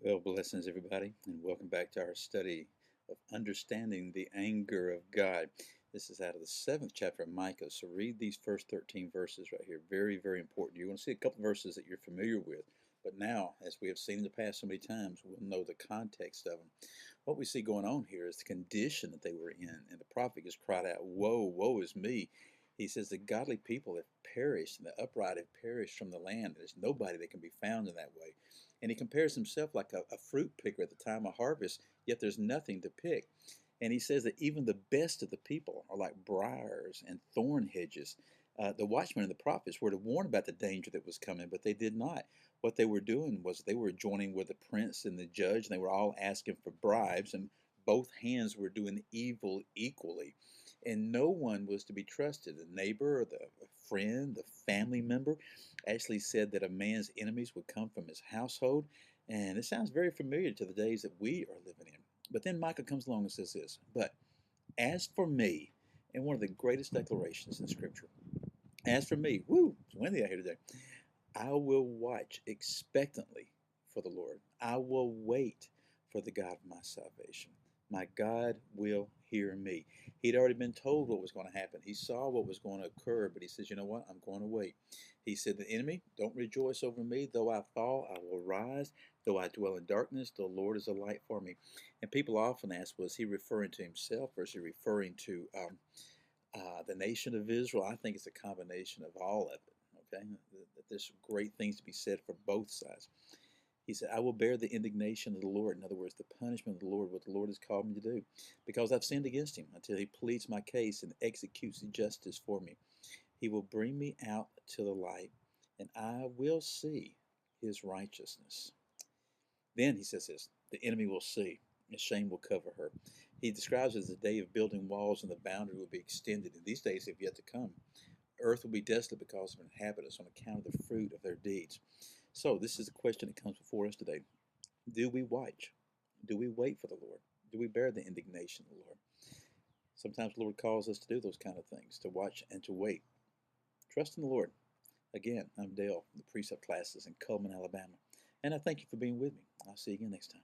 Well, blessings, everybody, and welcome back to our study of understanding the anger of God. This is out of the 7th chapter of Micah. So read these first 13 verses right here. Very, very important. You're going to see a couple verses that you're familiar with. But now, as we have seen in the past so many times, we'll know the context of them. What we see going on here is the condition that they were in. And the prophet just cried out, "Woe, woe is me." He says the godly people have perished and the upright have perished from the land. There's nobody that can be found in that way. And he compares himself like a fruit picker at the time of harvest, yet there's nothing to pick. And he says that even the best of the people are like briars and thorn hedges. The watchmen and the prophets were to warn about the danger that was coming, but they did not. What they were doing was they were joining with the prince and the judge, and they were all asking for bribes, and both hands were doing evil equally. And no one was to be trusted. The neighbor or the friend, the family member actually said that a man's enemies would come from his household. And it sounds very familiar to the days that we are living in. But then Micah comes along and says this, "But as for me," and one of the greatest declarations in Scripture, "as for me," woo, it's windy out here today, "I will watch expectantly for the Lord. I will wait for the God of my salvation. My God will hear me." He'd already been told what was going to happen. He saw what was going to occur, but he says, "You know what? I'm going to wait." He said, "The enemy, don't rejoice over me. Though I fall, I will rise. Though I dwell in darkness, the Lord is a light for me." And people often ask, was he referring to himself or is he referring to the nation of Israel? I think it's a combination of all of it. Okay, there's great things to be said for both sides. He said, "I will bear the indignation of the Lord." In other words, the punishment of the Lord, what the Lord has called me to do, because I've sinned against him, until he pleads my case and executes justice for me. He will bring me out to the light, and I will see his righteousness. Then he says this, "The enemy will see, and shame will cover her." He describes it as a day of building walls, and the boundary will be extended. And these days have yet to come. Earth will be desolate because of inhabitants on account of the fruit of their deeds. So this is the question that comes before us today. Do we watch? Do we wait for the Lord? Do we bear the indignation of the Lord? Sometimes the Lord calls us to do those kind of things, to watch and to wait. Trust in the Lord. Again, I'm Dale, the Precept classes in Cullman, Alabama. And I thank you for being with me. I'll see you again next time.